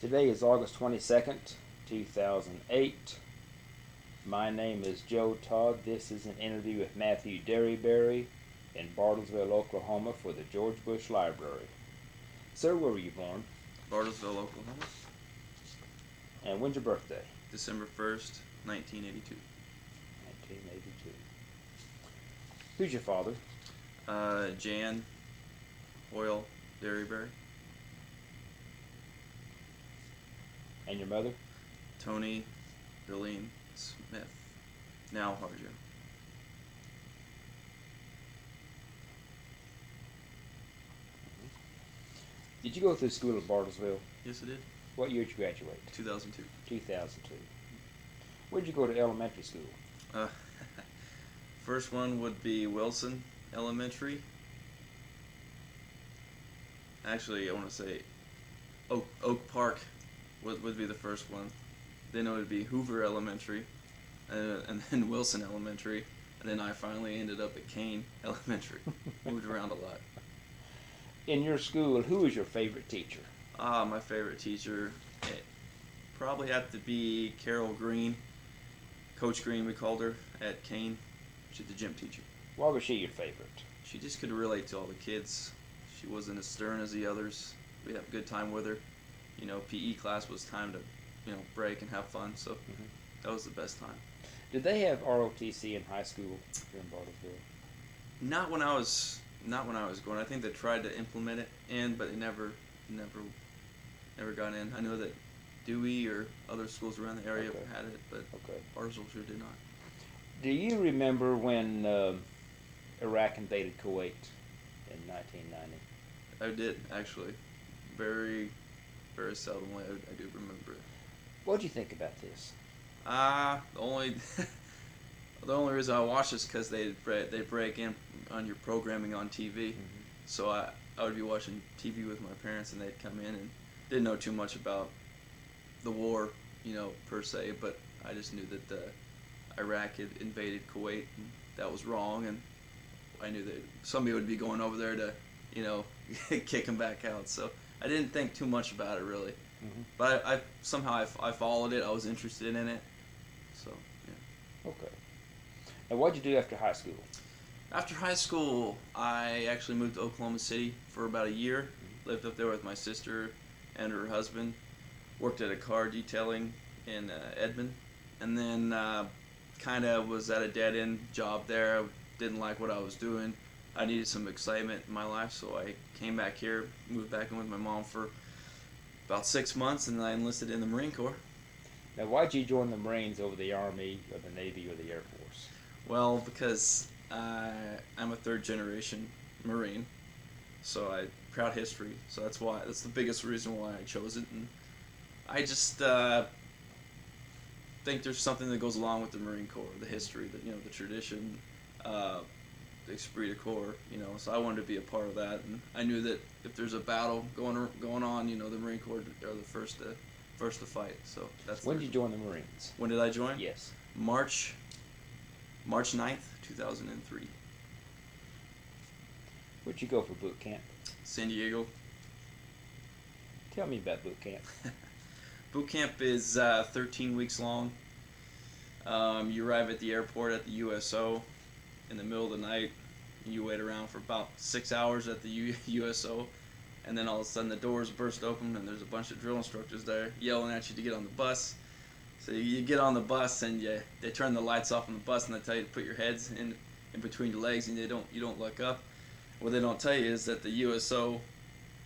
Today is August 22nd, 2008. My name is Joe Todd. This is an interview with Matthew Derryberry in Bartlesville, Oklahoma for the George Bush Library. Sir, where were you born? Bartlesville, Oklahoma. And when's your birthday? December 1st, 1982. 1982. Who's your father? Jan Hoyle Derryberry. And your mother? Tony Billeen Smith. Now Harjo. Did you go through school in Bartlesville? Yes, I did. What year did you graduate? 2002. 2002. Where'd you go to elementary school? First one would be Wilson Elementary. Actually, I want to say Oak Park would be the first one. Then it would be Hoover Elementary, and then Wilson Elementary, and then I finally ended up at Kane Elementary. Moved around a lot. In your school, who was your favorite teacher? My favorite teacher, it probably had to be Carol Green. Coach Green, we called her at Kane. She's the gym teacher. Why was she your favorite? She just could relate to all the kids. She wasn't as stern as the others. We had a good time with her. You know, PE class was time to, break and have fun. So that was the best time. Did they have ROTC in high school here in Bartlesville? Not when I was going. I think they tried to implement it but it never got in. I know that Dewey or other schools around the area had it, but Bartlesville sure did not. Do you remember when Iraq invaded Kuwait in 1990? I did, actually. Very, very seldomly I do remember it. What did you think about this? The only the only reason I watched is because they break in on your programming on TV. So I would be watching TV with my parents, and they'd come in and didn't know too much about the war, per se, but I just knew that Iraq had invaded Kuwait, and that was wrong, and I knew that somebody would be going over there to, kick them back out. So I didn't think too much about it, really. But I somehow followed it. I was interested in it. So, yeah. Okay. And what did you do after high school? After high school, I actually moved to Oklahoma City for about a year. Lived up there with my sister and her husband. Worked at a car detailing in Edmond. And then kind of was at a dead-end job there. I didn't like what I was doing. I needed some excitement in my life, so I came back here, moved back in with my mom for about 6 months, and then I enlisted in the Marine Corps. Now, why'd you join the Marines over the Army or the Navy or the Air Force? Well, because I'm a third-generation Marine, so I proud history. So that's the biggest reason why I chose it, and I just think there's something that goes along with the Marine Corps, the history, the tradition, the esprit de corps, So I wanted to be a part of that, and I knew that if there's a battle going on, the Marine Corps are the first to fight. So that's. When did you join the Marines? When did I join? Yes. March 9th, 2003. Where'd you go for boot camp? San Diego. Tell me about boot camp. Boot camp is 13 weeks long. You arrive at the airport at the USO in the middle of the night. You wait around for about 6 hours at the USO, and then all of a sudden the doors burst open and there's a bunch of drill instructors there yelling at you to get on the bus. So you get on the bus and they turn the lights off on the bus, and they tell you to put your heads in between your legs, and you don't look up. What they don't tell you is that the USO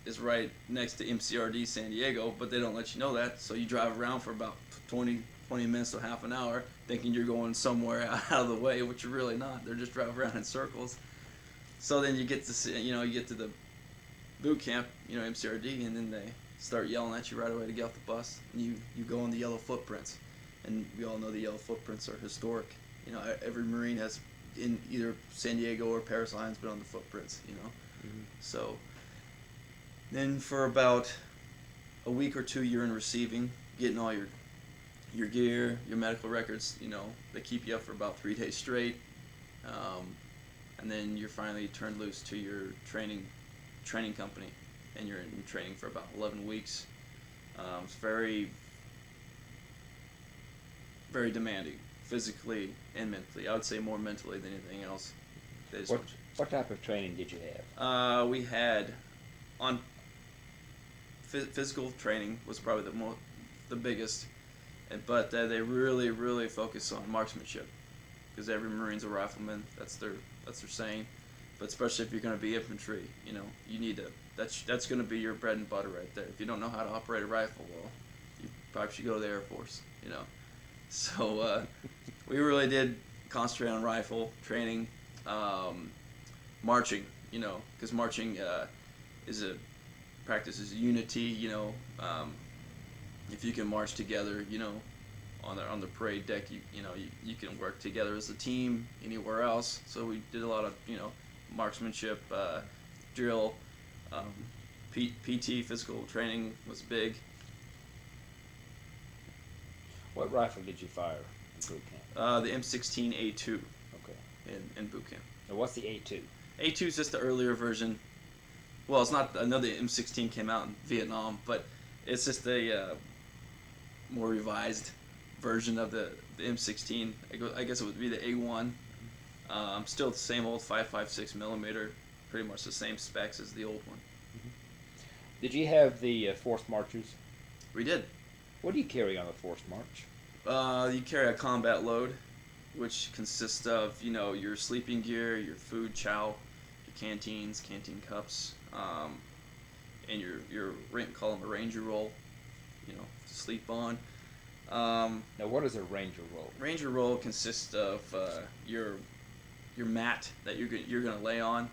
is right next to MCRD San Diego, but they don't let you know that. So you drive around for about 20 minutes to half an hour thinking you're going somewhere out of the way, which you're really not. They're just driving around in circles. So then you get to you get to the boot camp, MCRD, and then they start yelling at you right away to get off the bus, and you go in the yellow footprints. And we all know the yellow footprints are historic. Every Marine has, in either San Diego or Paris Island's been on the footprints, So then for about a week or two, you're in receiving, getting all your gear, your medical records. They keep you up for about 3 days straight, and then you're finally turned loose to your training company, and you're in training for about 11 weeks. It's very, very demanding, physically and mentally. I would say more mentally than anything else. They just What want you- what type of training did you have? We had on physical training was probably the biggest, but they really focus on marksmanship because every Marine's a rifleman. That's their saying. But especially if you're going to be infantry, you need to. That's going to be your bread and butter right there. If you don't know how to operate a rifle, well, you probably should go to the Air Force. So we really did concentrate on rifle training, marching. Because marching is a practices unity. If you can march together, on the parade deck, you can work together as a team anywhere else. So we did a lot of marksmanship, drill, PT, physical training was big. What rifle did you fire in boot camp? The M16A2 Okay. in boot camp. Now what's the A2? A2 is just the earlier version. Well, it's not. I know the M16 came out in Vietnam, but it's just a more revised version of the M16. I guess it would be the A1. Still the same old 5.56 millimeter, pretty much the same specs as the old one. Did you have the forced marches? We did. What do you carry on a forced march? You carry a combat load, which consists of your sleeping gear, your food, chow, your canteens, canteen cups, and your call them a ranger roll, to sleep on. Now what is a ranger roll? Ranger roll consists of your mat that you're gonna lay on,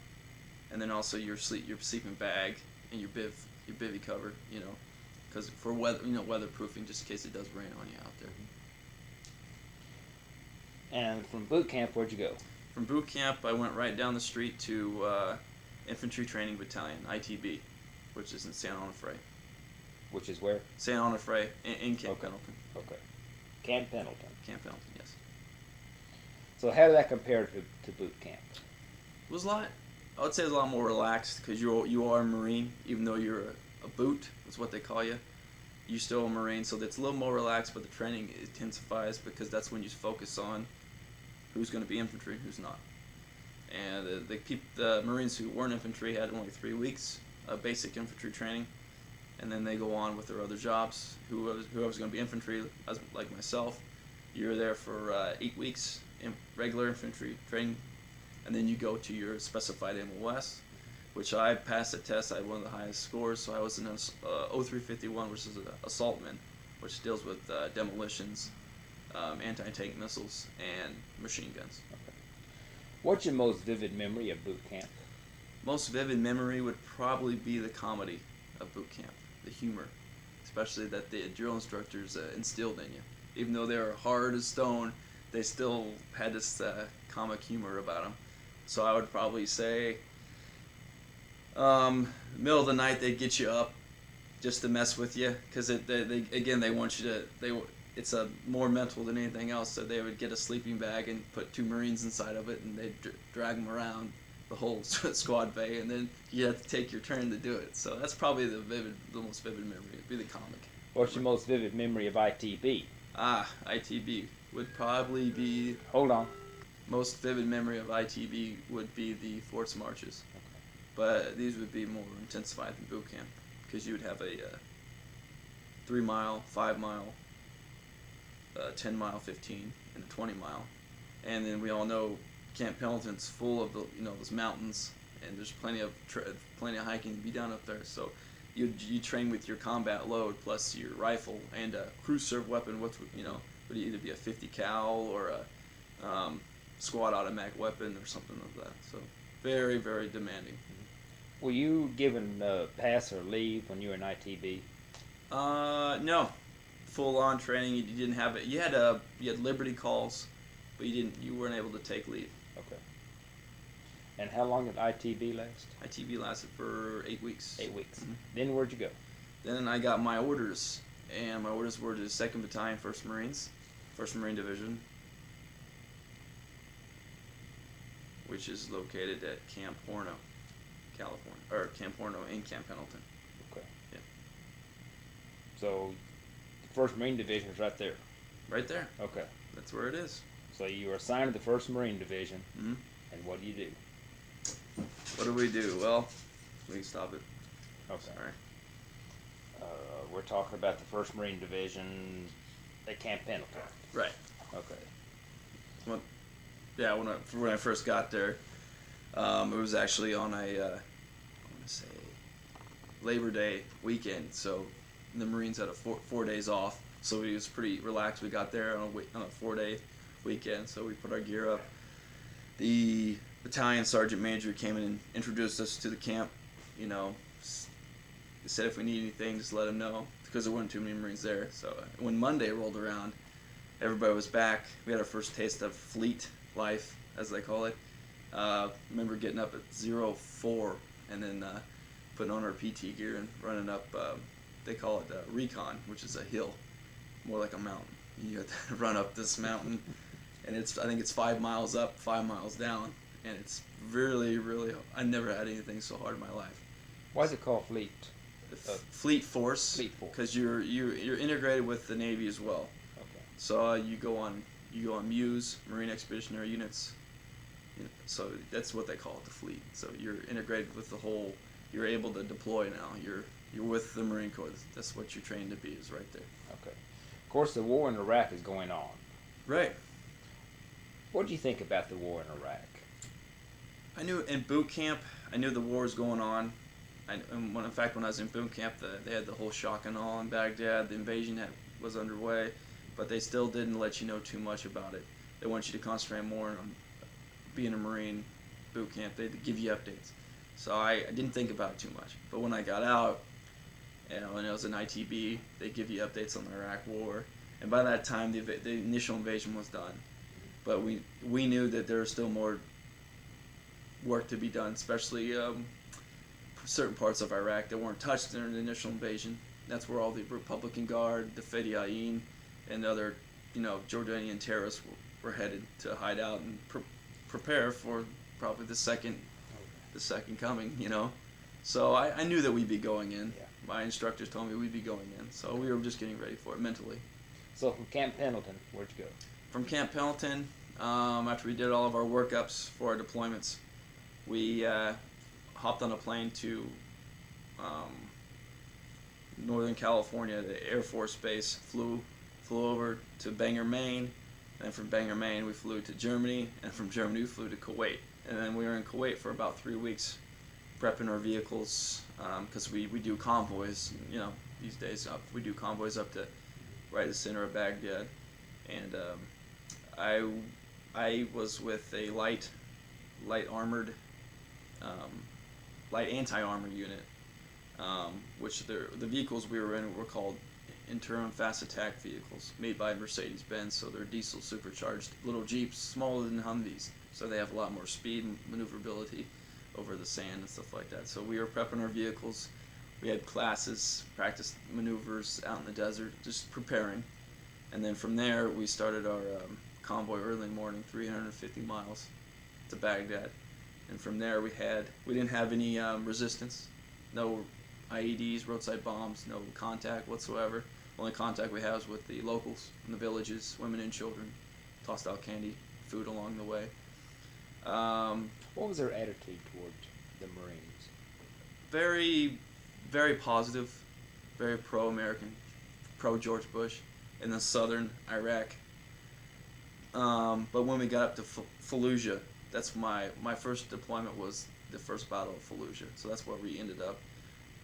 and then also your sleeping bag and your bivy cover, because for weatherproofing, just in case it does rain on you out there. And from boot camp, where'd you go? From boot camp, I went right down the street to Infantry Training Battalion, ITB, which is in San Onofre. Which is where? San Onofre in Camp Okay. Pendleton. Okay. Camp Pendleton. Camp Pendleton, yes. So how did that compare to boot camp? It was I would say it's a lot more relaxed because you are a Marine, even though you're a boot, is what they call you. You're still a Marine, so it's a little more relaxed, but the training intensifies because that's when you focus on who's going to be infantry and who's not. And the Marines who weren't infantry had only 3 weeks of basic infantry training, and then they go on with their other jobs. Whoever's going to be infantry, like myself, you're there for 8 weeks in regular infantry training, and then you go to your specified MOS, which I passed the test. I had one of the highest scores, so I was in 0351, which is an assaultman, which deals with demolitions, anti-tank missiles, and machine guns. Okay. What's your most vivid memory of boot camp? Most vivid memory would probably be the comedy of boot camp, the humor, especially that the drill instructors instilled in you. Even though they were hard as stone, they still had this comic humor about them. So I would probably say, middle of the night they'd get you up just to mess with you, because they want you to. It's more mental than anything else. So they would get a sleeping bag and put 2 Marines inside of it, and they'd drag them around the whole squad bay, and then you have to take your turn to do it. So that's probably the most vivid memory. It'd be the comic. What's your most vivid memory of ITB? ITB would probably be. Hold on. Most vivid memory of ITB would be the forced marches, Okay. but these would be more intensified than boot camp because you would have a 3 mile, 5 mile, 10 mile, 15, and a 20 mile, and then we all know Camp Pendleton's full of those mountains, and there's plenty of hiking to be done up there. So you train with your combat load plus your rifle and a crew serve weapon, would either be a 50 cal or a squad automatic weapon or something like that. So very, very demanding. Were you given pass or leave when you were in ITB? No, full on training. You didn't have it. You had liberty calls, but you weren't able to take leave. Okay. And how long did ITB last? ITB lasted for 8 weeks. 8 weeks. Mhm. Then where'd you go? Then I got my orders, and my orders were to the 2nd Battalion, 1st Marines, 1st Marine Division, which is located at Camp Horno, California, or Camp Horno in Camp Pendleton. Okay. Yeah. So the First Marine Division is right there. Right there. Okay. That's where it is. So you are assigned to the First Marine Division, Mm-hmm. and what do you do? What do we do? Well, we can stop it. Okay. Sorry. We're talking about the First Marine Division at Camp Pendleton. Right. Okay. Well, yeah, when I first got there, it was actually on I want to say Labor Day weekend. So the Marines had a four days off, so it was pretty relaxed. We got there on a 4-day weekend, so we put our gear up. The battalion sergeant major came in and introduced us to the camp. You know, said if we need anything, just let him know, because there weren't too many Marines there. So when Monday rolled around, everybody was back. We had our first taste of fleet life, as they call it. Remember getting up at 04 and then putting on our PT gear and running up, they call it recon, which is a hill, more like a mountain. You have to run up this mountain, and I think it's 5 miles up, 5 miles down, and it's really, really, I never had anything so hard in my life. Why is it called Fleet? Fleet Force. Fleet Force. Because you're integrated with the Navy as well. Okay. So you go on MUs, Marine Expeditionary Units. So that's what they call it, the fleet. So you're integrated with the whole. You're able to deploy now. You're with the Marine Corps. That's what you're trained to be. Is right there. Okay. Of course, the war in Iraq is going on. Right. What do you think about the war in Iraq? I knew in boot camp. I knew the war was going on. In fact, when I was in boot camp, they had the whole shock and awe in Baghdad. The invasion was underway, but they still didn't let you know too much about it. They want you to concentrate more on being a Marine boot camp. They'd give you updates. So I didn't think about it too much. But when I got out, and I was in ITB, they give you updates on the Iraq War. And by that time, the initial invasion was done. But we knew that there was still more work to be done, especially certain parts of Iraq that weren't touched during the initial invasion. That's where all the Republican Guard, the Fedayeen, and other, Jordanian terrorists were headed to hide out and prepare for probably the second coming. So I knew that we'd be going in. Yeah. My instructors told me we'd be going in, so we were just getting ready for it mentally. So from Camp Pendleton, where'd you go? From Camp Pendleton, after we did all of our workups for our deployments, we hopped on a plane to Northern California, the Air Force Base, flew over to Bangor, Maine, and from Bangor, Maine, we flew to Germany, and from Germany, we flew to Kuwait. And then we were in Kuwait for about 3 weeks, prepping our vehicles, because we do convoys, these days. We do convoys up to right in the center of Baghdad. And I was with a light armored, light anti-armor unit, which the vehicles we were in were called interim fast attack vehicles, made by Mercedes-Benz. So they're diesel supercharged little Jeeps, smaller than Humvees, so they have a lot more speed and maneuverability over the sand and stuff like that. So we were prepping our vehicles. We had classes, practice maneuvers out in the desert, just preparing. And then from there, we started our convoy early in the morning, 350 miles to Baghdad. And from there, we didn't have any resistance, no IEDs, roadside bombs, no contact whatsoever. The only contact we had was with the locals in the villages, women and children, tossed out candy, food along the way. What was their attitude toward the Marines? Very, very positive, very pro-American, pro-George Bush in the southern Iraq. But when we got up to Fallujah, that's my first deployment was the first Battle of Fallujah. So that's where we ended up.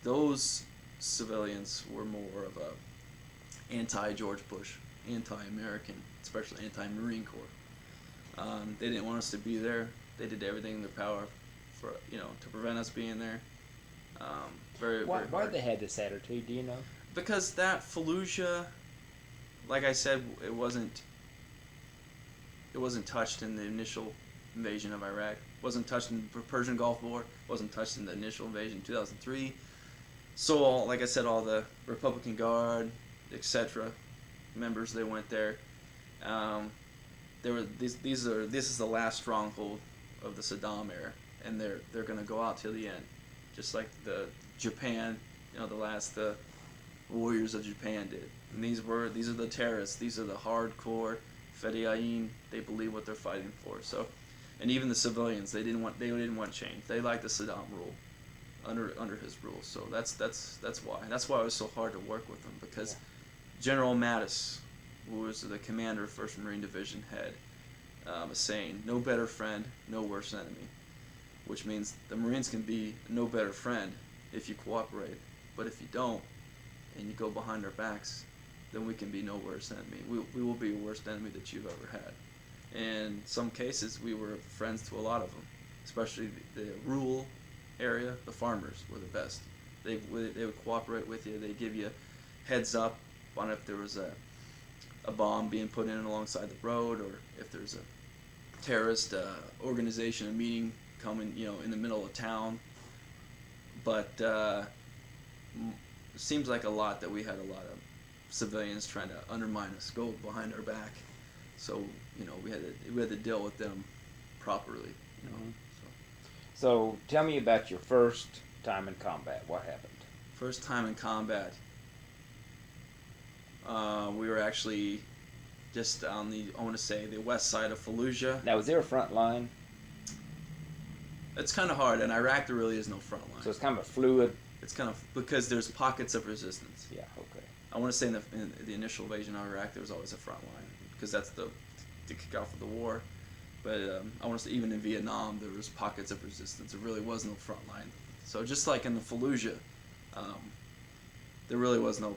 Those civilians were more of a anti-George Bush, anti-American, especially anti-Marine Corps. They didn't want us to be there. They did everything in their power for to prevent us being there. Why they had this attitude? Do you know? Because that Fallujah, like I said, it wasn't touched in the initial invasion of Iraq. Wasn't touched in the Persian Gulf War. Wasn't touched in the initial invasion in 2003. So like I said, all the Republican Guard, etc. members, they went there. This is the last stronghold of the Saddam era, and they're going to go out till the end, just like the Japan, the warriors of Japan did. And these are the terrorists. These are the hardcore Fedayeen. They believe what they're fighting for. So, and even the civilians, they didn't want change. They liked the Saddam rule, under his rule. So that's why. That's why it was so hard to work with them, because General Mattis, who was the commander of 1st Marine Division, had a saying: "No better friend, no worse enemy," which means the Marines can be no better friend if you cooperate, but if you don't and you go behind our backs, then we can be no worse enemy. We will be a worst enemy that you've ever had. And in some cases, we were friends to a lot of them, especially the rural area. The farmers were the best. They would cooperate with you. They'd give you heads up on if there was a bomb being put in alongside the road, or if there's a terrorist organization, a meeting coming, in the middle of town. But it seems like a lot that we had a lot of civilians trying to undermine us, go behind our back. So we had to deal with them properly. So tell me about your first time in combat. What happened? First time in combat. We were actually just on the west side of Fallujah. Now, was there a front line? It's kind of hard. In Iraq, there really is no front line. So it's kind of a fluid. It's kind of because there's pockets of resistance. Yeah. Okay. I want to say in the initial invasion of Iraq, there was always a front line, because that's to kick off of the war. But I want to say even in Vietnam, there was pockets of resistance. There really was no front line. So just like in the Fallujah, there really was no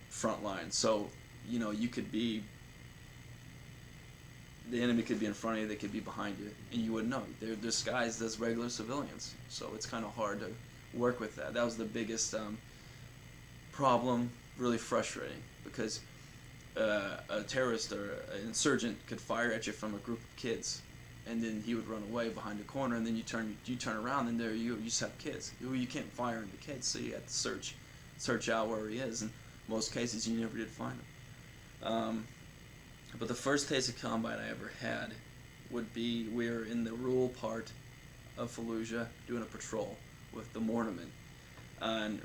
front line. So you could be. The enemy could be in front of you, they could be behind you, and you wouldn't know. They're disguised as regular civilians, so it's kind of hard to work with that. That was the biggest problem, really frustrating, because a terrorist or an insurgent could fire at you from a group of kids, and then he would run away behind a corner, and then you turn around, and there you just have kids. You can't fire into kids, so you have to search out where he is. In most cases, you never did find him. But the first taste of combat I ever had would be, we were in the rural part of Fallujah doing a patrol with the mortarmen. And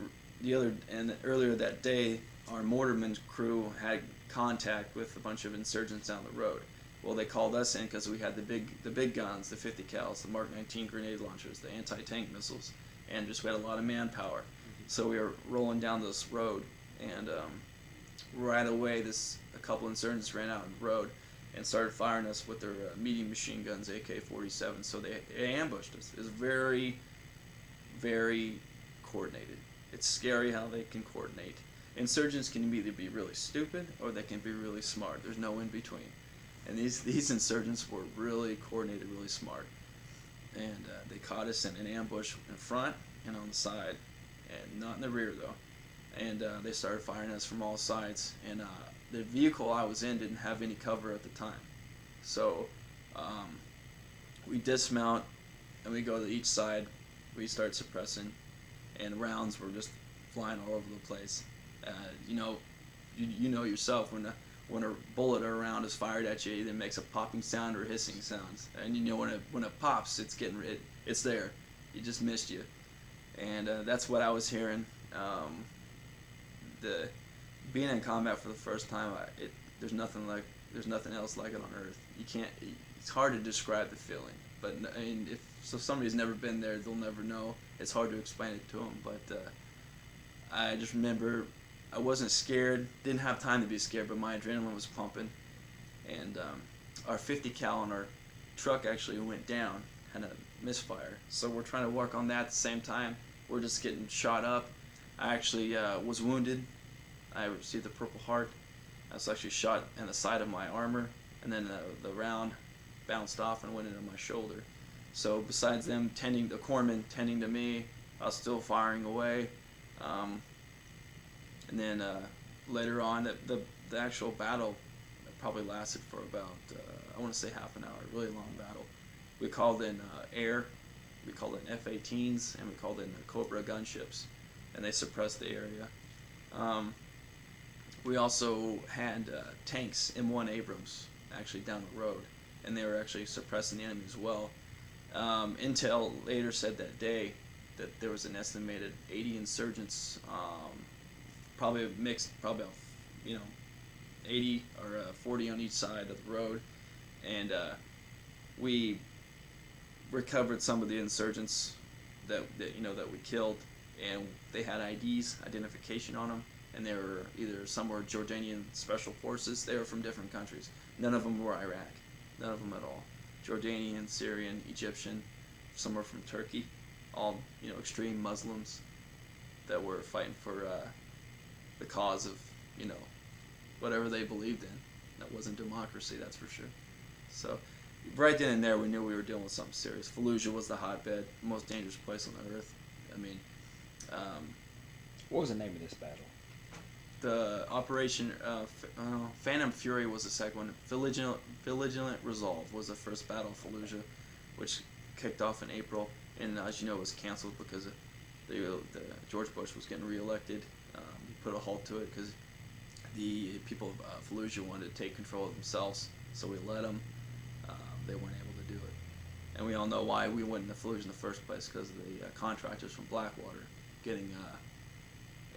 earlier that day, our mortarman crew had contact with a bunch of insurgents down the road. Well, they called us in because we had the big guns, the 50 cals, the Mark 19 grenade launchers, the anti-tank missiles, and we had a lot of manpower. So we were rolling down this road, and right away, a couple insurgents ran out on the road and started firing us with their medium machine guns, AK-47. So they ambushed us. It was very, very coordinated. It's scary how they can coordinate. Insurgents can either be really stupid or they can be really smart. There's no in between. And these insurgents were really coordinated, really smart. And they caught us in an ambush in front and on the side, and not in the rear though. And they started firing us from all sides. And the vehicle I was in didn't have any cover at the time. So we dismount and we go to each side. We start suppressing, and rounds were just flying all over the place. You know yourself when a bullet or a round is fired at you, it either makes a popping sound or hissing sounds. And when it pops, it's there. It just missed you. And that's what I was hearing. Being in combat for the first time, there's nothing else like it on earth. It's hard to describe the feeling. But if somebody's never been there, they'll never know. It's hard to explain it to them. But I just remember I wasn't scared. Didn't have time to be scared, but my adrenaline was pumping. And our 50 cal on our truck actually went down, had a misfire. So we're trying to work on that at the same time. We're just getting shot up. I actually was wounded. I received a Purple Heart. I was actually shot in the side of my armor, and then the round bounced off and went into my shoulder. So besides them the corpsmen tending to me, I was still firing away. And then later on, the actual battle probably lasted for about, I want to say half an hour, really long battle. We called in air, we called in F-18s, and we called in Cobra gunships, and they suppressed the area. We also had tanks, M1 Abrams, actually down the road, and they were actually suppressing the enemy as well. Intel later said that day that there was an estimated 80 insurgents probably mixed, probably 80 or 40 on each side of the road, and we recovered some of the insurgents that we killed, and they had IDs, identification on them, and they were some were Jordanian special forces. They were from different countries. None of them were Iraq, none of them at all. Jordanian, Syrian, Egyptian, some were from Turkey, all extreme Muslims that were fighting for the cause of whatever they believed in. That wasn't democracy, that's for sure. So right then and there, we knew we were dealing with something serious. Fallujah was the hotbed, most dangerous place on the earth. I mean, what was the name of this battle? The Operation Phantom Fury was the second one. Vigilant Resolve was the first battle of Fallujah, which kicked off in April, and as you know, it was canceled because the George Bush was getting reelected. He put a halt to it because the people of Fallujah wanted to take control of themselves, so we let them. They weren't able to do it, and we all know why we went into Fallujah in the first place, because of the contractors from Blackwater getting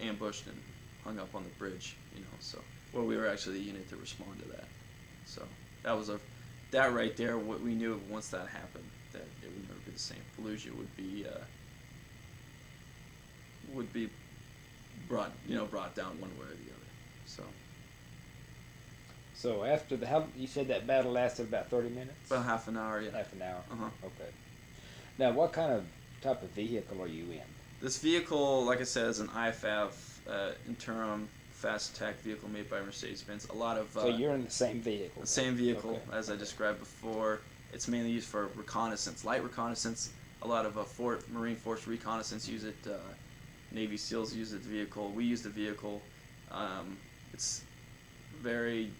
ambushed and hung up on the bridge. So we were actually the unit to respond to that. So that right there. What we knew once that happened, that it would never be the same. Fallujah would be brought down one way or the other. So after you said that battle lasted about 30 minutes? About half an hour, yeah. Half an hour. Uh-huh. Okay. Now, what type of vehicle are you in? This vehicle, like I said, is an IFAV interim fast attack vehicle made by Mercedes-Benz. A lot of so you're in the same vehicle. The same vehicle, okay. as I described before. It's mainly used for reconnaissance, light reconnaissance. A lot of Marine Force reconnaissance use it. Navy SEALs use the vehicle. We use the vehicle. It's very,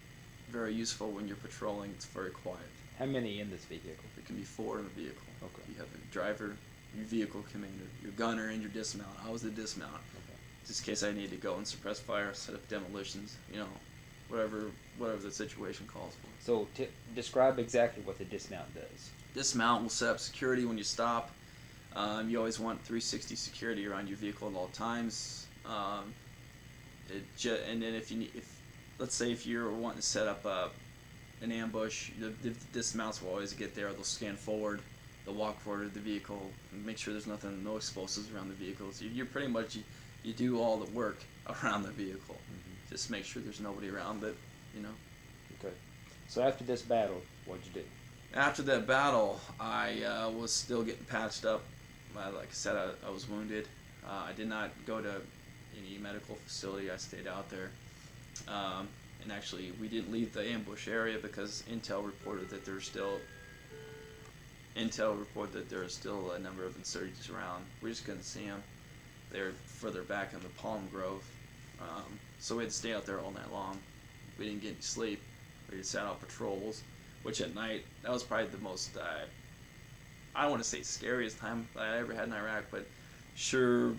very useful when you're patrolling. It's very quiet. How many in this vehicle? There can be 4 in the vehicle. Okay. You have a driver, your vehicle commander, your gunner, and your dismount. I was the dismount. Okay. Just in case I need to go and suppress fire, set up demolitions, whatever the situation calls for. So describe exactly what the dismount does. Dismount will set up security when you stop. You always want 360 security around your vehicle at all times. And then let's say if you're wanting to set up an ambush, the dismounts will always get there. They'll scan forward, they'll walk forward to the vehicle, and make sure there's no explosives around the vehicle. So you're pretty much you do all the work around the vehicle. Mm-hmm. Just make sure there's nobody around it. Okay. So after this battle, what'd you do? After that battle, I was still getting patched up. Like I said, I was wounded. I did not go to any medical facility. I stayed out there. And actually, we didn't leave the ambush area because Intel reported that there are still a number of insurgents around. We just couldn't see them. They're further back in the palm grove. So we had to stay out there all night long. We didn't get any sleep. We just sat out patrols, which at night, that was probably the most, I don't want to say scariest time I ever had in Iraq, but sure,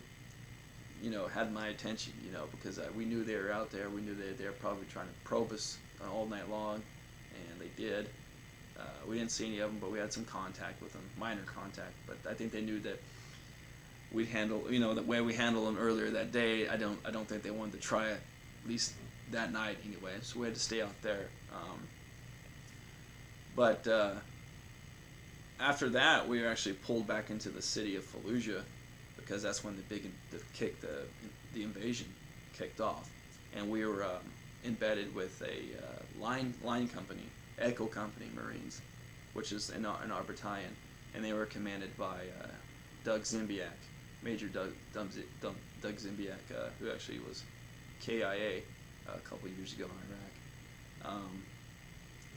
had my attention, because we knew they were out there. We knew they were probably trying to probe us all night long, and they did. We didn't see any of them, but we had some contact with them, minor contact. But I think they knew that we'd handle, the way we handled them earlier that day. I don't think they wanted to try it, at least that night anyway. So we had to stay out there. But after that, we were actually pulled back into the city of Fallujah, because that's when the invasion kicked off, and we were embedded with a line company, Echo Company Marines, which is in our battalion, and they were commanded by Doug Zimbiak, Major Doug Zimbiak, who actually was KIA a couple years ago in Iraq.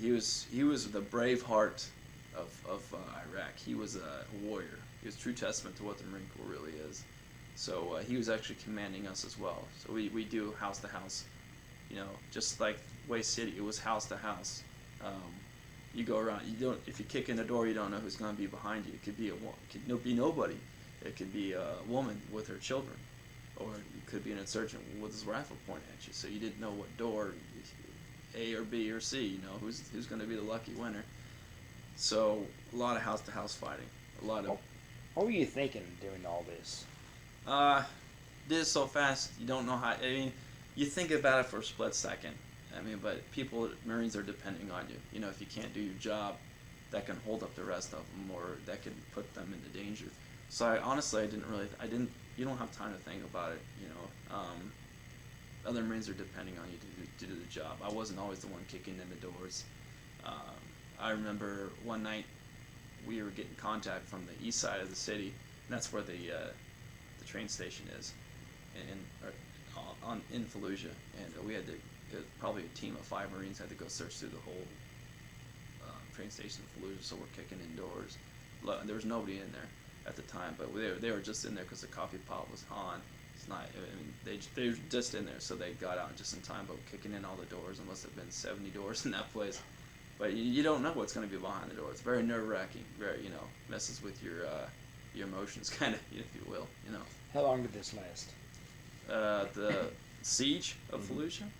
He was the brave heart of Iraq. He was a warrior. He was a true testament to what the Marine Corps really is. So he was actually commanding us as well. So we do house to house, just like Way City. It was house to house. You go around. If you kick in the door, you don't know who's going to be behind you. It could be nobody. It could be a woman with her children, or it could be an insurgent with his rifle pointed at you. So you didn't know what door, A or B or C. Who's going to be the lucky winner. So a lot of house to house fighting. A lot of. What were you thinking doing all this? Did it so fast, you don't know how. I mean, you think about it for a split second. I mean, but Marines are depending on you. You know, if you can't do your job, that can hold up the rest of them, or that can put them into danger. So honestly, you don't have time to think about it. You know, other Marines are depending on you to do the job. I wasn't always the one kicking in the doors. I remember one night we were getting contact from the east side of the city, and that's where the train station is, in Fallujah, and we had to. It was probably a team of 5 Marines had to go search through the whole train station in Fallujah, so we're kicking in doors. There was nobody in there at the time, but they were just in there because the coffee pot was on. It's not. I mean, they were just in there, so they got out just in time. But kicking in all the doors, and must have been 70 doors in that place. But you don't know what's going to be behind the door. It's very nerve-wracking. Very, messes with your emotions, kind of, if you will. You know. How long did this last? The siege of Fallujah.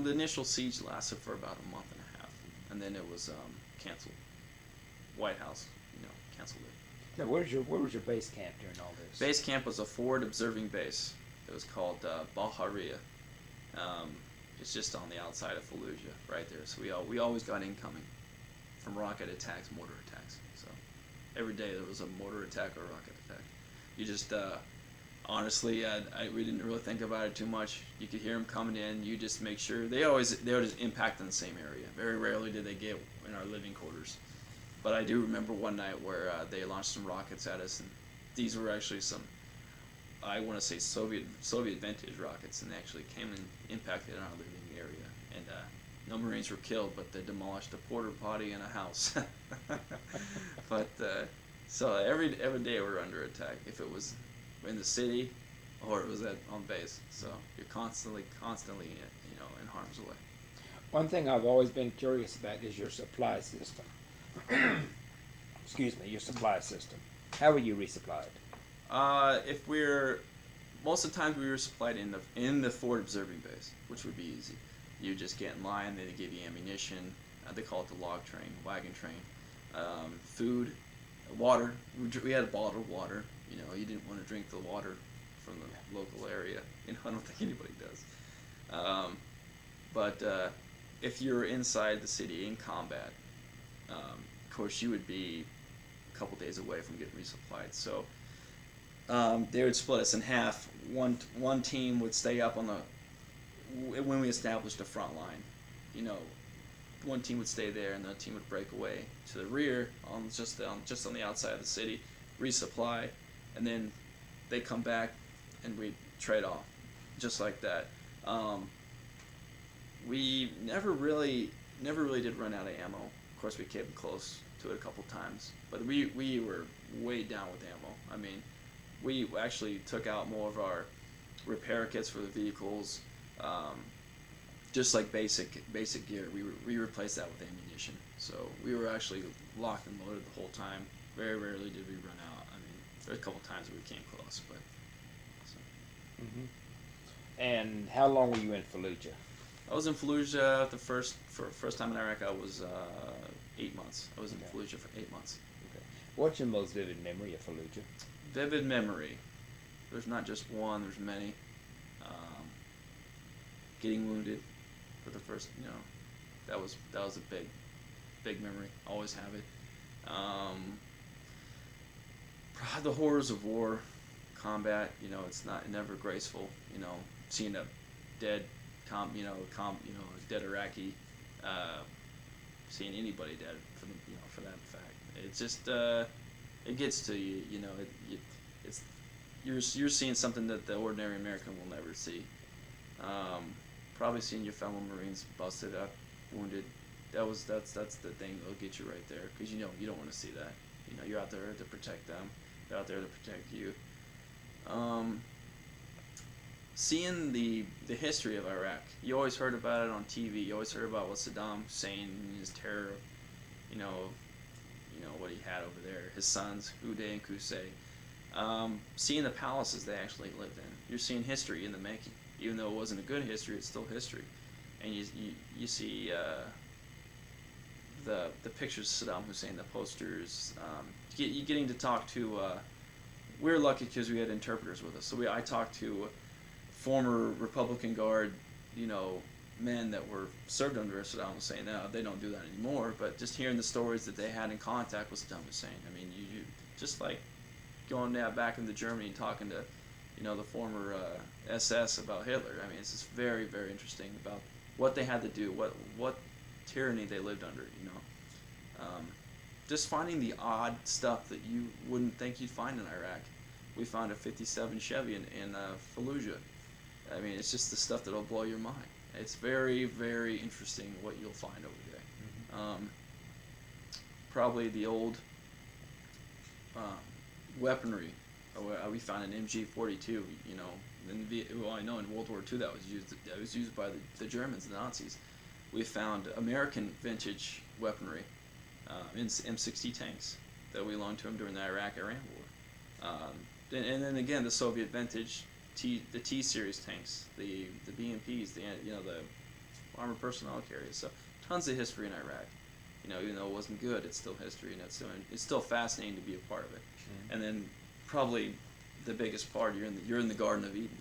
The initial siege lasted for about a month and a half, and then it was canceled. White House, canceled it. Now, where was your base camp during all this? Base camp was a forward observing base. It was called Bahariya. It's just on the outside of Fallujah, right there. So we always got incoming from rocket attacks, mortar attacks. So every day there was a mortar attack or rocket attack. You just honestly, we didn't really think about it too much. You could hear them coming in. You just make sure they would just impact in the same area. Very rarely did they get in our living quarters. But I do remember one night where they launched some rockets at us, and these were actually some, I want to say Soviet vintage rockets, and they actually came and impacted in our living area. And no Marines were killed, but they demolished a porta potty and a house. But so every day we were under attack. If it was in the city, or it was on base. So you're constantly in harm's way. One thing I've always been curious about is your supply system. Excuse me, your supply system. How were you resupplied? Most of the times we were supplied in the forward observing base, which would be easy. You just get in line, they give you ammunition. They call it the log train, wagon train. Food, water. We had a bottle of water. You didn't want to drink the water from the local area. I don't think anybody does. But if you're inside the city in combat, of course you would be a couple days away from getting resupplied. So they would split us in half. One team would stay up when we established a front line. One team would stay there, and the other team would break away to the rear just on the outside of the city, resupply, and then they come back, and we trade off, just like that. We never really did run out of ammo. Of course, we came close to it a couple times, but we were way down with ammo. I mean, we actually took out more of our repair kits for the vehicles, just like basic gear. We replaced that with ammunition. So we were actually locked and loaded the whole time. Very rarely did we run out. I mean, there were a couple times we came close, but. So. Mm-hmm. And how long were you in Fallujah? I was in Fallujah first time in Iraq. I was 8 months. I was in Fallujah for 8 months. Okay. What's your most vivid memory of Fallujah? Vivid memory. There's not just one. There's many. Getting wounded for the first. That was a big memory. Always have it. The horrors of war, combat. It's never graceful. Seeing a dead. Dead Iraqi, seeing anybody dead for that fact. It's just it gets to you. You're seeing something that the ordinary American will never see. Probably seeing your fellow Marines busted up, wounded. That's the thing that'll get you right there, because you don't want to see that. You're out there to protect them. They're out there to protect you. Seeing the history of Iraq, you always heard about it on TV. You always heard about what Saddam Hussein and his terror, what he had over there, his sons, Uday and Qusay. Seeing the palaces they actually lived in, you're seeing history in the making. Even though it wasn't a good history, it's still history. And you see the pictures of Saddam Hussein, the posters. You getting to talk to. We're lucky because we had interpreters with us, so I talked to former Republican Guard, men that were served under Saddam Hussein. Now they don't do that anymore, but just hearing the stories that they had in contact with Saddam Hussein. I mean, you just like going now back into Germany and talking to, the former SS about Hitler. I mean, it's just very, very interesting about what they had to do, what tyranny they lived under. Just finding the odd stuff that you wouldn't think you'd find in Iraq. We found a '57 Chevy in Fallujah. I mean, it's just the stuff that'll blow your mind. It's very, very interesting what you'll find over there. Mm-hmm. Probably the old weaponry. We found an MG-42. I know in World War II that was used by the Germans, the Nazis. We found American vintage weaponry in M60 tanks that we loaned to them during the Iraq-Iran War. And then again, the Soviet vintage the T-series tanks, the BMPs, the armored personnel carriers. So tons of history in Iraq. Even though it wasn't good, it's still history, and it's still fascinating to be a part of it. Mm-hmm. And then probably the biggest part, you're in the Garden of Eden.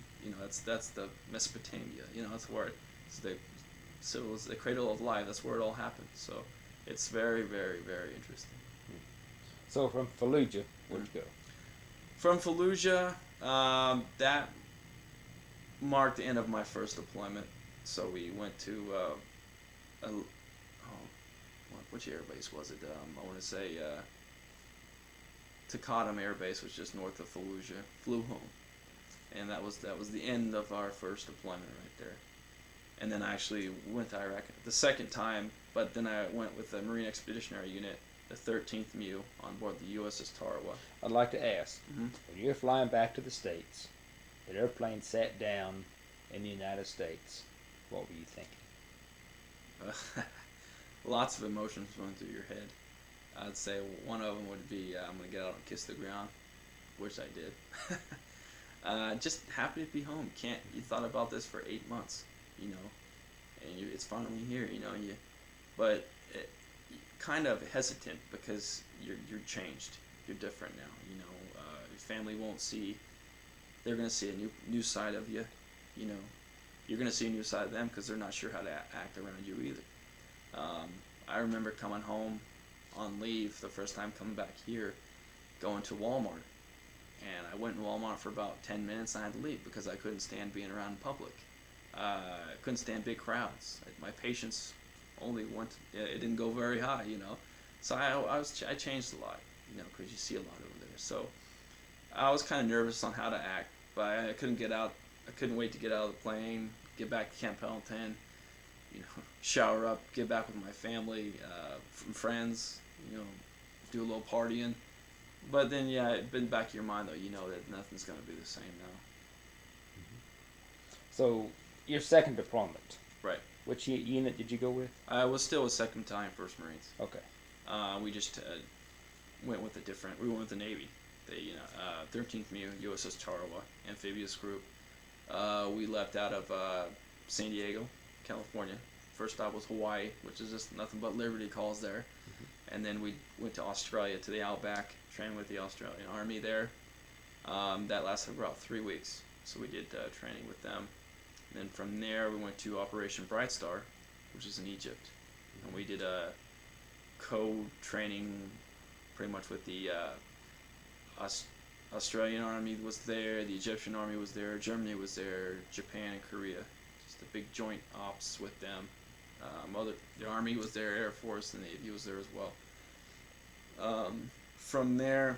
That's the Mesopotamia. That's where it's the cradle of life. That's where it all happened. So it's very, very, very interesting. So from Fallujah, where'd you go? From Fallujah, that marked the end of my first deployment. So we went to which air base was it? I want to say Taqadum Air Base, was just north of Fallujah. Flew home, and that was the end of our first deployment right there. And then I actually went to Iraq the second time, but then I went with the Marine Expeditionary Unit, the 13th MEU, on board the USS Tarawa. I'd like to ask, Mm-hmm. when you're flying back to the States, the airplane sat down in the United States, what were you thinking? Lots of emotions going through your head. I'd say one of them would be, I'm going to get out and kiss the ground, which I did. Just happy to be home. You thought about this for 8 months, and it's finally here, but you're kind of hesitant because you're changed. You're different now, your family won't see, they're going to see a new side of you, you're going to see a new side of them because they're not sure how to act around you either. I remember coming home on leave the first time coming back here, going to Walmart, and I went in Walmart for about 10 minutes and I had to leave because I couldn't stand being around public. I couldn't stand big crowds. My patience only it didn't go very high, so I changed a lot, because you see a lot over there. So I was kind of nervous on how to act, but I couldn't wait to get out of the plane, get back to Camp Pendleton, shower up, get back with my family, friends, do a little partying. But then, it's been back in your mind, though, that nothing's going to be the same now. Mm-hmm. So, your second deployment. Right. Which unit did you go with? I was still with 2nd Battalion, 1st Marines. Okay. We just went with we went with the Navy. The 13th MEU, USS Tarawa, amphibious group. We left out of San Diego, California. First stop was Hawaii, which is just nothing but Liberty calls there. Mm-hmm. And then we went to Australia, to the Outback, trained with the Australian Army there. That lasted about 3 weeks. So we did training with them. And then from there, we went to Operation Bright Star, which is in Egypt. Mm-hmm. And we did a co-training pretty much with the Australian Army was there, the Egyptian Army was there, Germany was there, Japan and Korea. Just a big joint ops with them. The Army was there, Air Force, and the Navy was there as well. From there,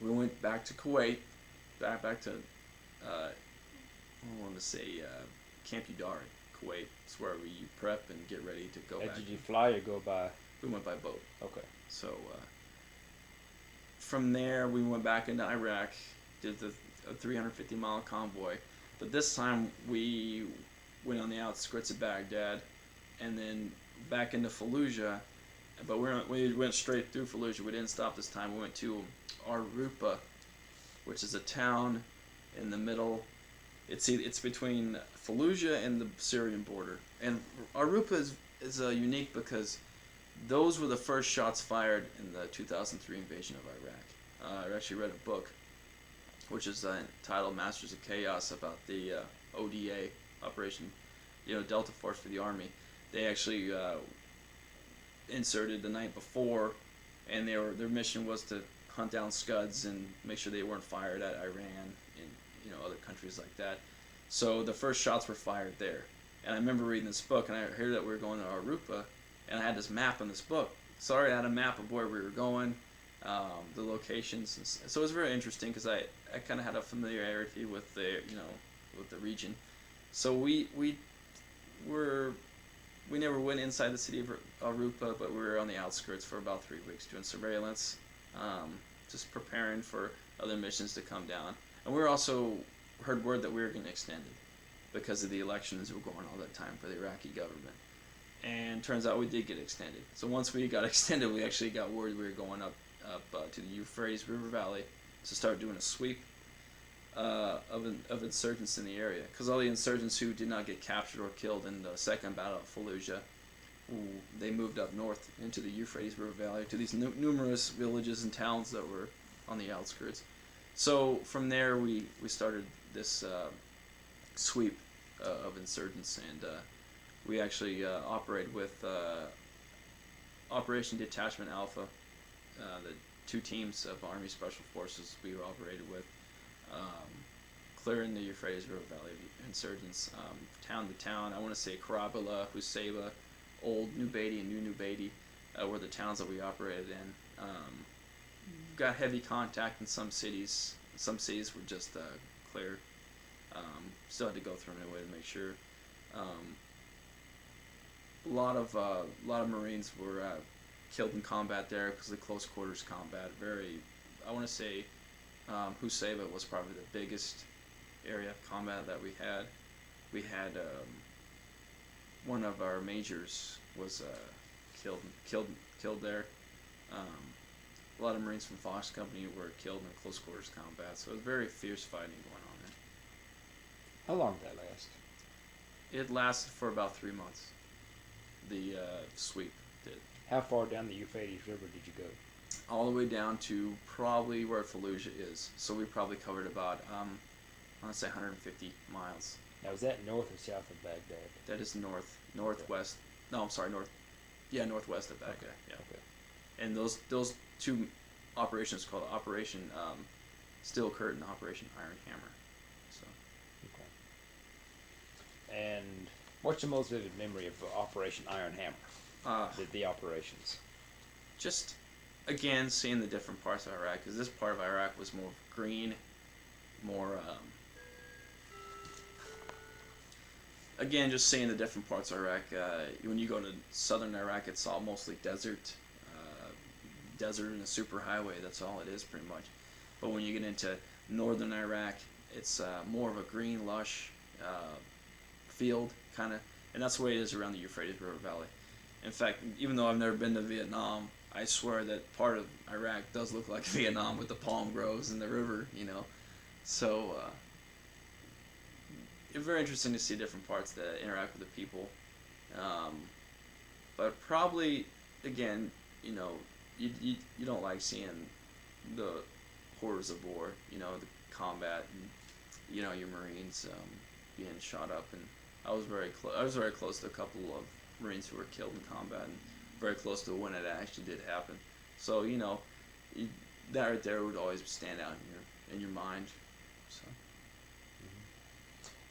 we went back to Kuwait, back to, I want to say, Camp Udari, Kuwait. It's where we prep and get ready to go back. Did you fly or go by? We went by boat. Okay. So, from there, we went back into Iraq, did a 350-mile convoy. But this time, we went on the outskirts of Baghdad, and then back into Fallujah. But we went straight through Fallujah. We didn't stop this time. We went to Arupa, which is a town in the middle. It's between Fallujah and the Syrian border. And Arupa is unique because those were the first shots fired in the 2003 invasion of Iraq. I actually read a book which is titled Masters of Chaos, about the ODA, Operation, Delta Force for the Army. They actually inserted the night before, and their mission was to hunt down Scuds and make sure they weren't fired at Iran and other countries like that. So the first shots were fired there. And I remember reading this book, and I heard that we were going to Arupa, and I had this map in this book. So I already had a map of where we were going, the locations. And so it was very interesting because I kind of had a familiarity with the region. So we never went inside the city of Arupa, but we were on the outskirts for about 3 weeks doing surveillance, just preparing for other missions to come down. And we also heard word that we were getting extended because of the elections that were going on all that time for the Iraqi government. And turns out we did get extended. So once we got extended, we actually got word we were going up to the Euphrates River Valley to start doing a sweep of insurgents in the area. Because all the insurgents who did not get captured or killed in the second battle of Fallujah, they moved up north into the Euphrates River Valley to these numerous villages and towns that were on the outskirts. So from there, we started this sweep of insurgents, and we actually operated with Operation Detachment Alpha, the 2 teams of Army Special Forces we operated with, clearing the Euphrates River Valley insurgents, town to town. I want to say Karabala, Husayba, Old New Beatty, and New Beatty were the towns that we operated in. Got heavy contact in some cities. Some cities were just clear. Still had to go through them anyway to make sure. A lot of Marines were killed in combat there because of the close quarters combat. I want to say, Husayba was probably the biggest area of combat that we had. We had one of our majors was killed there. A lot of Marines from Fox Company were killed in close quarters combat, so it was very fierce fighting going on there. How long did that last? It lasted for about 3 months. The sweep did. How far down the Euphrates River did you go? All the way down to probably where Fallujah is. So we probably covered about, I want to say 150 miles. Now, is that north or south of Baghdad? That is northwest. No, I'm sorry, northwest of Baghdad. Okay. Yeah. Okay. And those 2 operations called Operation Steel Curtain, Operation Iron Hammer. So. Okay. And what's your most vivid memory of Operation Iron Hammer? The operations. Just, again, seeing the different parts of Iraq, because this part of Iraq was more green, more, again, just seeing the different parts of Iraq. When you go to southern Iraq, it's all mostly desert and a superhighway. That's all it is, pretty much. But when you get into northern Iraq, it's more of a green, lush field, kind of, and that's the way it is around the Euphrates River Valley. In fact, even though I've never been to Vietnam, I swear that part of Iraq does look like Vietnam with the palm groves and the river, So, it's very interesting to see different parts that interact with the people. But probably, again, you don't like seeing the horrors of war, the combat, and, your Marines being shot up. And I was very close to a couple of Marines who were killed in combat, and very close to when it actually did happen. So that right there would always stand out in your mind. So.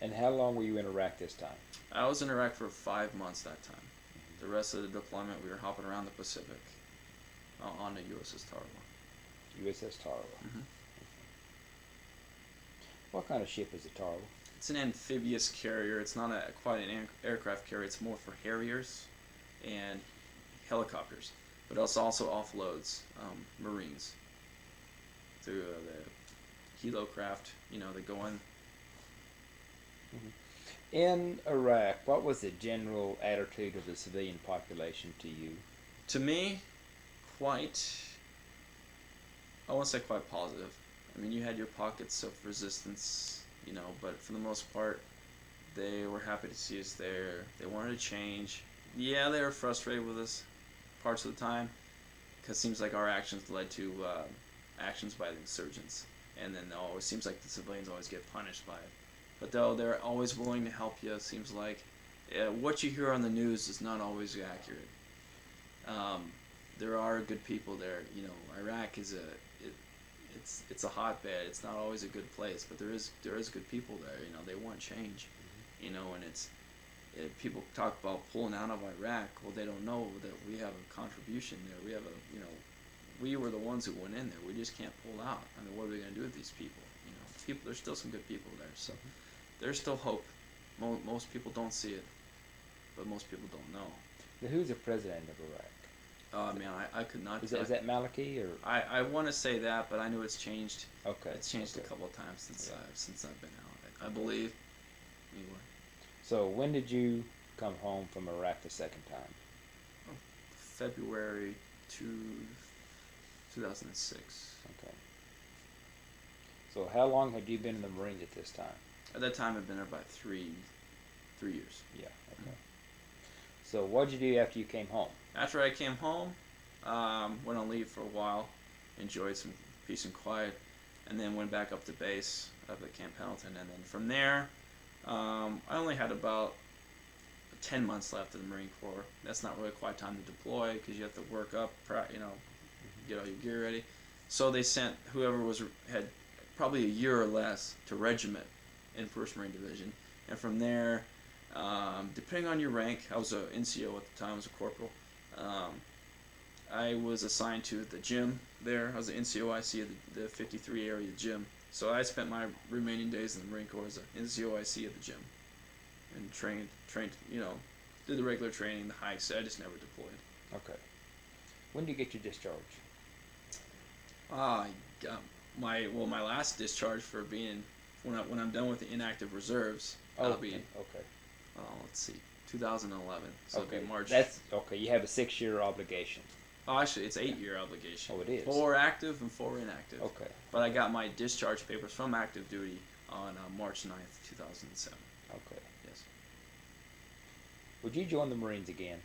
And how long were you in Iraq this time? I was in Iraq for 5 months that time. The rest of the deployment, we were hopping around the Pacific on the USS Tarawa. USS Tarawa. Mm-hmm. What kind of ship is a Tarawa? It's an amphibious carrier. It's not quite an aircraft carrier. It's more for Harriers and helicopters. But it also offloads Marines through the helocraft, that go in. Mm-hmm. In Iraq, what was the general attitude of the civilian population to you? To me, I won't say quite positive. I mean, you had your pockets of resistance, but for the most part, they were happy to see us there. They wanted to change. Yeah, they were frustrated with us parts of the time, because it seems like our actions led to actions by the insurgents. and then it seems like the civilians always get punished by it. But though they're always willing to help you, it seems like what you hear on the news is not always accurate. There are good people there. You know, Iraq is it's a hotbed. It's not always a good place, but there is good people there. You know, they want change. You know, and people talk about pulling out of Iraq. Well, they don't know that we have a contribution there. We have we were the ones who went in there. We just can't pull out. I mean, what are we going to do with these people? You know, there's still some good people there. So there's still hope. Most people don't see it, but most people don't know. Now, who's the president of Iraq? Oh man, I could not. Is that Maliki or? I want to say that, but I knew it's changed. Okay. It's changed a couple of times since I've been out. I believe. Anyway. So when did you come home from Iraq the second time? February 2006. Okay. So how long had you been in the Marines at this time? At that time, I'd been there about 3 years. Yeah. Okay. So what did you do after you came home? After I came home, went on leave for a while, enjoyed some peace and quiet, and then went back up to base up at Camp Pendleton. And then from there, I only had about 10 months left in the Marine Corps. That's not really quite time to deploy because you have to work up, get all your gear ready. So they sent whoever had probably a year or less to regiment in 1st Marine Division. And from there, depending on your rank, I was an NCO at the time, I was a corporal. I was assigned to the gym there. I was an NCOIC of the 53 area gym. So I spent my remaining days in the Marine Corps as an NCOIC at the gym. And trained, did the regular training, the hikes. I just never deployed. Okay. When do you get your discharge? I got my last discharge for being when I'm done with the inactive reserves. I'll be okay. Let's see, 2011. So okay. It'll be March. That's okay. You have a 6-year obligation. Oh, actually, it's 8-year obligation. Oh, it is. 4 active and 4 inactive. Okay. But I got my discharge papers from active duty on March 9th, 2007. Okay. Yes. Would you join the Marines again?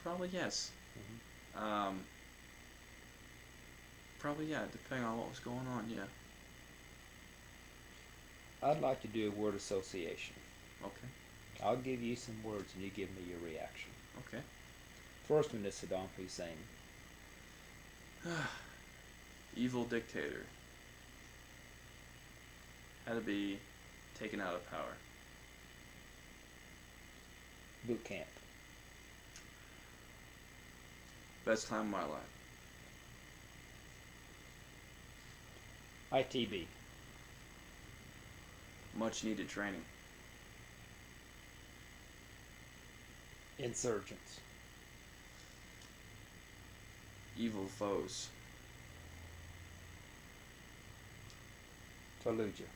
Probably yes. Mm-hmm. Probably yeah, depending on what was going on. Yeah. I'd like to do a word association. Okay. I'll give you some words and you give me your reaction. Okay. First one is Saddam Hussein. Evil dictator. Had to be taken out of power. Boot camp. Best time of my life. ITB. Much needed training. Insurgents. Evil foes. Fallujah.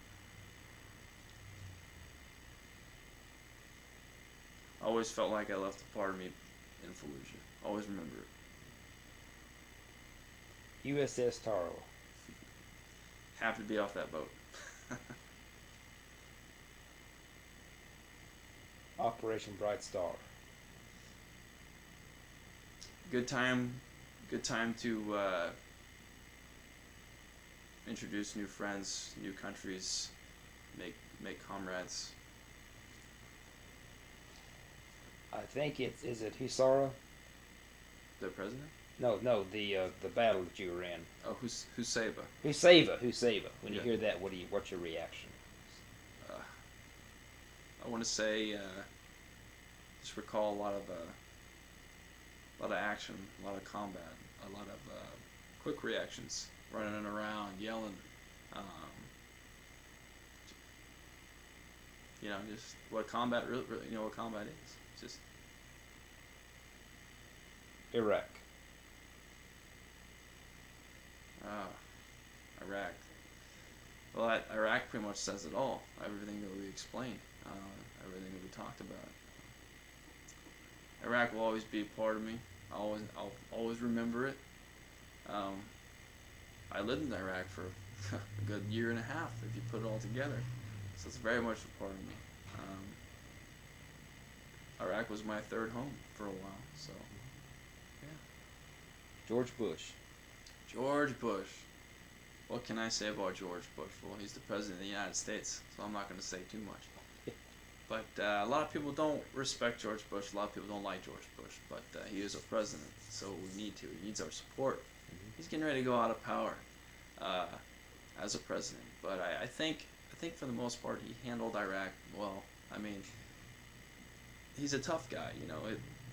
Always felt like I left a part of me in Fallujah. Always remember it. USS Taro. Happy to be off that boat. Operation Bright Star. Good time to introduce new friends, new countries, make comrades. I think is it Hisara? The president? No, the battle that you were in. Oh, Hussein. Hussein. When you Yeah. hear that, what's your reaction? I want to say, just recall a lot of action, a lot of combat, a lot of quick reactions, running around, yelling. Just what combat really, what combat is. It's just Iraq. Iraq. Well, Iraq pretty much says it all. Everything that we explained, everything that we talked about. Iraq will always be a part of me. I'll always remember it. I lived in Iraq for a good year and a half, if you put it all together. So it's very much a part of me. Iraq was my third home for a while. So, yeah. George Bush. George Bush. What can I say about George Bush? Well, he's the president of the United States, so I'm not going to say too much. But a lot of people don't respect George Bush. A lot of people don't like George Bush. But he is a president, so we need to. He needs our support. He's getting ready to go out of power as a president. But I think for the most part he handled Iraq well. I mean, he's a tough guy.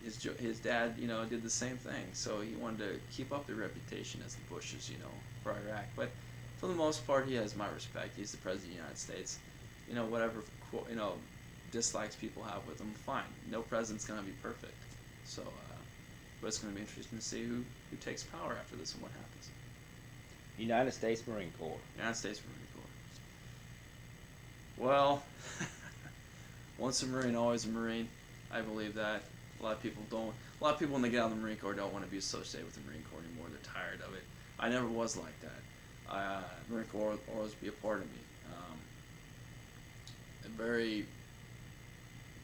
His dad, did the same thing. So he wanted to keep up the reputation as the Bushes, for Iraq. But for the most part, he has my respect. He's the president of the United States. Whatever, dislikes people have with him, fine. No president's gonna be perfect. So, but it's gonna be interesting to see who takes power after this and what happens. United States Marine Corps. United States Marine Corps. Well, once a Marine, always a Marine. I believe that. A lot of people don't. A lot of people, when they get out of the Marine Corps, don't want to be associated with the Marine Corps anymore. They're tired of it. I never was like that. Marine Corps will always be a part of me.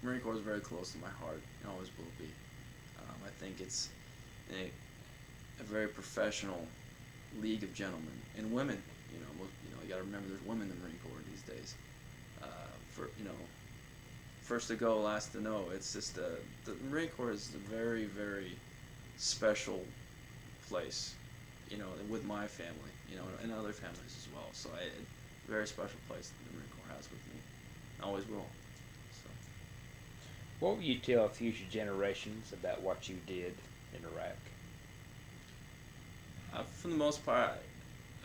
Marine Corps is very close to my heart, and always will be. I think it's a very professional league of gentlemen and women. You got to remember there's women in the Marine Corps these days. First to go, last to know. It's just the Marine Corps is a very, very special place. With my family, and other families as well. So a very special place that the Marine Corps has with me. Always will. So. What will you tell future generations about what you did in Iraq? For the most part,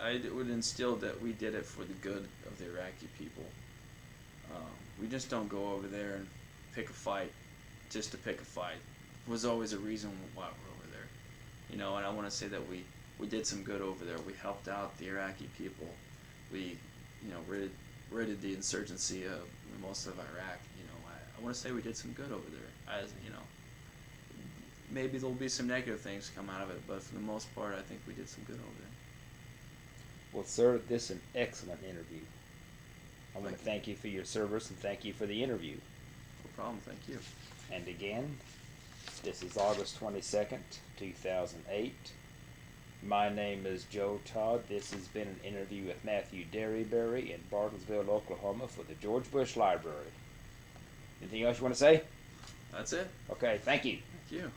I would instill that we did it for the good of the Iraqi people. We just don't go over there and pick a fight just to pick a fight. There was always a reason why we're over there. And I want to say that we did some good over there. We helped out the Iraqi people. We, ridded the insurgency of most of Iraq. I want to say we did some good over there. Maybe there'll be some negative things come out of it, but for the most part, I think we did some good over there. Well, sir, this is an excellent interview. I want to thank you for your service and thank you for the interview. No problem. Thank you. And again, this is August 22nd, 2008. My name is Joe Todd. This has been an interview with Matthew Derryberry in Bartlesville, Oklahoma for the George Bush Library. Anything else you want to say? That's it. Okay, thank you. Thank you.